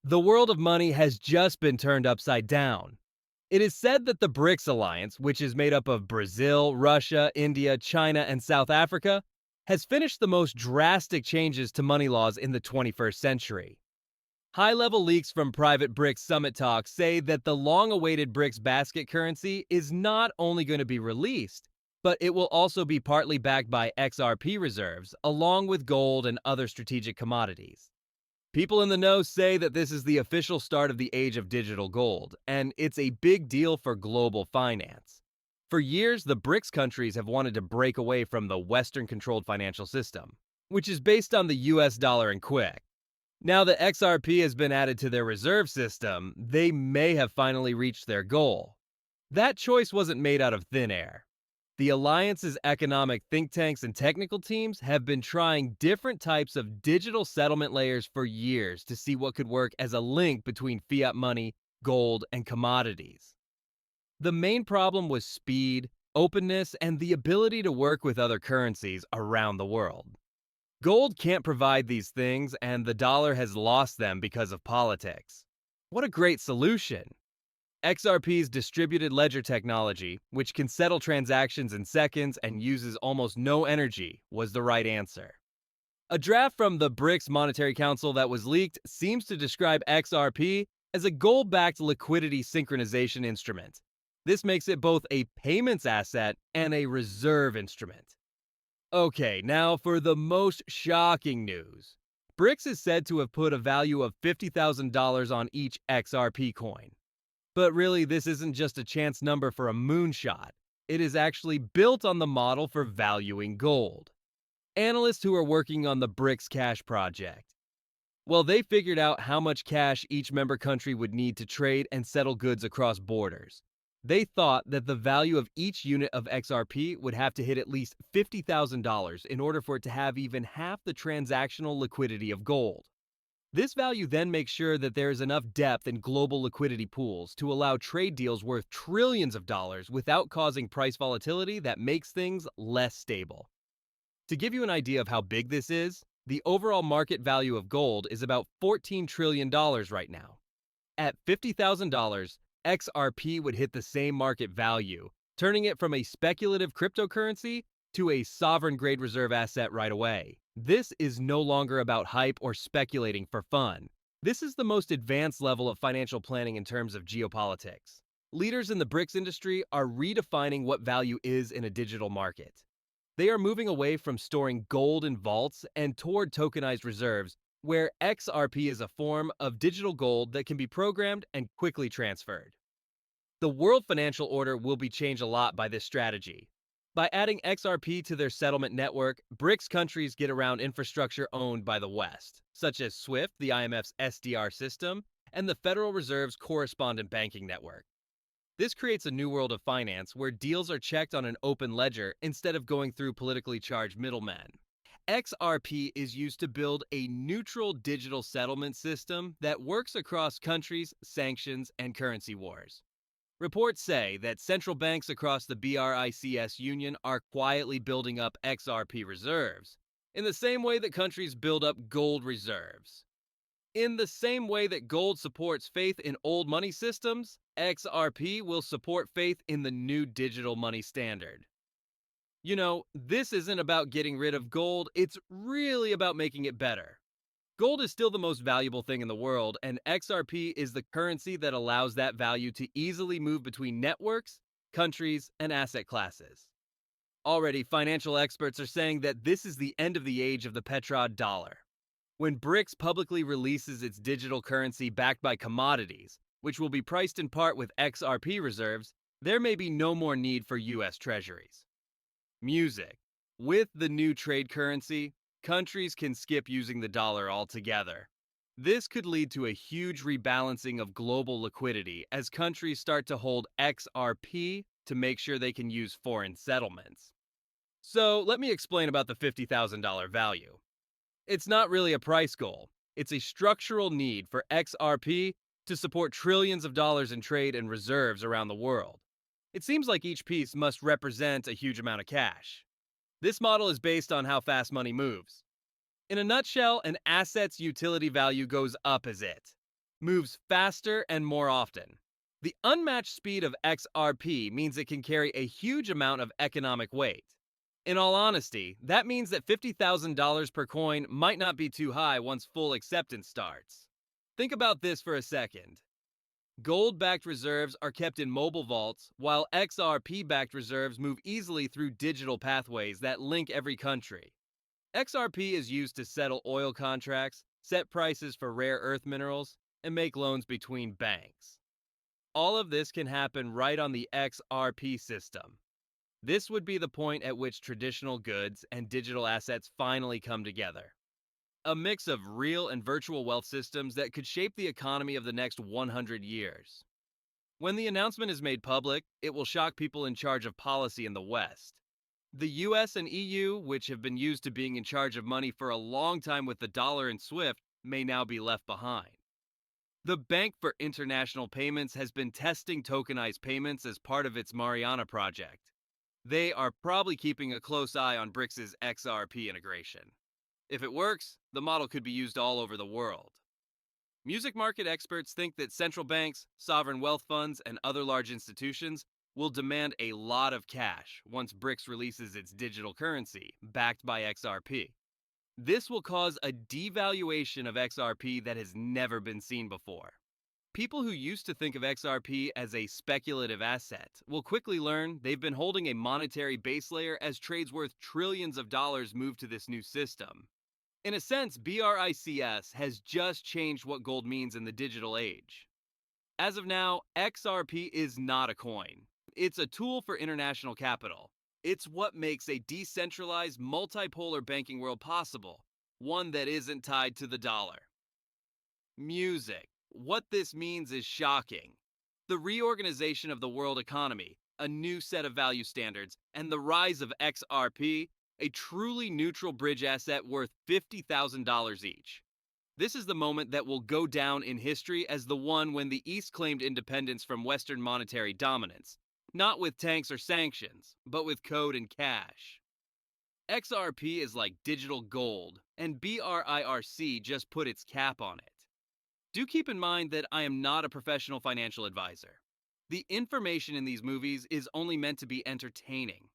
The world of money has just been turned upside down. It is said that the BRICS alliance, which is made up of Brazil, Russia, India, China, and South Africa, has finished the most drastic changes to money laws in the 21st century. High-level leaks from private BRICS summit talks say that the long-awaited BRICS basket currency is not only going to be released, but it will also be partly backed by XRP reserves, along with gold and other strategic commodities. People in the know say that this is the official start of the age of digital gold, and it's a big deal for global finance. For years, the BRICS countries have wanted to break away from the Western-controlled financial system, which is based on the US dollar and quick. Now that XRP has been added to their reserve system, they may have finally reached their goal. That choice wasn't made out of thin air. The alliance's economic think tanks and technical teams have been trying different types of digital settlement layers for years to see what could work as a link between fiat money, gold, and commodities. The main problem was speed, openness, and the ability to work with other currencies around the world. Gold can't provide these things, and the dollar has lost them because of politics. What a great solution! XRP's distributed ledger technology, which can settle transactions in seconds and uses almost no energy, was the right answer. A draft from the BRICS Monetary Council that was leaked seems to describe XRP as a gold-backed liquidity synchronization instrument. This makes it both a payments asset and a reserve instrument. Okay, now for the most shocking news. BRICS is said to have put a value of $50,000 on each XRP coin. But really, this isn't just a chance number for a moonshot. It is actually built on the model for valuing gold. Analysts who are working on the BRICS Cash project, well, they figured out how much cash each member country would need to trade and settle goods across borders. They thought that the value of each unit of XRP would have to hit at least $50,000 in order for it to have even half the transactional liquidity of gold. This value then makes sure that there is enough depth in global liquidity pools to allow trade deals worth trillions of dollars without causing price volatility that makes things less stable. To give you an idea of how big this is, the overall market value of gold is about $14 trillion right now. At $50,000, XRP would hit the same market value, turning it from a speculative cryptocurrency to a sovereign-grade reserve asset right away. This is no longer about hype or speculating for fun. This is the most advanced level of financial planning in terms of geopolitics. Leaders in the BRICS industry are redefining what value is in a digital market. They are moving away from storing gold in vaults and toward tokenized reserves, where XRP is a form of digital gold that can be programmed and quickly transferred. The world financial order will be changed a lot by this strategy. By adding XRP to their settlement network, BRICS countries get around infrastructure owned by the West, such as SWIFT, the IMF's SDR system, and the Federal Reserve's correspondent banking network. This creates a new world of finance where deals are checked on an open ledger instead of going through politically charged middlemen. XRP is used to build a neutral digital settlement system that works across countries, sanctions, and currency wars. Reports say that central banks across the BRICS Union are quietly building up XRP reserves, in the same way that countries build up gold reserves. In the same way that gold supports faith in old money systems, XRP will support faith in the new digital money standard. You know, this isn't about getting rid of gold, it's really about making it better. Gold is still the most valuable thing in the world, and XRP is the currency that allows that value to easily move between networks, countries, and asset classes. Already, financial experts are saying that this is the end of the age of the petrodollar. When BRICS publicly releases its digital currency backed by commodities, which will be priced in part with XRP reserves, there may be no more need for US treasuries. Music. With the new trade currency, countries can skip using the dollar altogether. This could lead to a huge rebalancing of global liquidity as countries start to hold XRP to make sure they can use foreign settlements. So let me explain about the $50,000 value. It's not really a price goal. It's a structural need for XRP to support trillions of dollars in trade and reserves around the world. It seems like each piece must represent a huge amount of cash. This model is based on how fast money moves. In a nutshell, an asset's utility value goes up as it moves faster and more often. The unmatched speed of XRP means it can carry a huge amount of economic weight. In all honesty, that means that $50,000 per coin might not be too high once full acceptance starts. Think about this for a second. Gold-backed reserves are kept in mobile vaults, while XRP-backed reserves move easily through digital pathways that link every country. XRP is used to settle oil contracts, set prices for rare earth minerals, and make loans between banks. All of this can happen right on the XRP system. This would be the point at which traditional goods and digital assets finally come together. A mix of real and virtual wealth systems that could shape the economy of the next 100 years. When the announcement is made public, it will shock people in charge of policy in the West. The US and EU, which have been used to being in charge of money for a long time with the dollar and SWIFT, may now be left behind. The Bank for International Payments has been testing tokenized payments as part of its Mariana project. They are probably keeping a close eye on BRICS' XRP integration. If it works, the model could be used all over the world. Music market experts think that central banks, sovereign wealth funds, and other large institutions will demand a lot of cash once BRICS releases its digital currency, backed by XRP. This will cause a devaluation of XRP that has never been seen before. People who used to think of XRP as a speculative asset will quickly learn they've been holding a monetary base layer as trades worth trillions of dollars move to this new system. In a sense, BRICS has just changed what gold means in the digital age. As of now, XRP is not a coin. It's a tool for international capital. It's what makes a decentralized, multipolar banking world possible, one that isn't tied to the dollar. Music. What this means is shocking. The reorganization of the world economy, a new set of value standards, and the rise of XRP, a truly neutral bridge asset worth $50,000 each. This is the moment that will go down in history as the one when the East claimed independence from Western monetary dominance, not with tanks or sanctions, but with code and cash. XRP is like digital gold, and BRICS just put its cap on it. Do keep in mind that I am not a professional financial advisor. The information in these movies is only meant to be entertaining.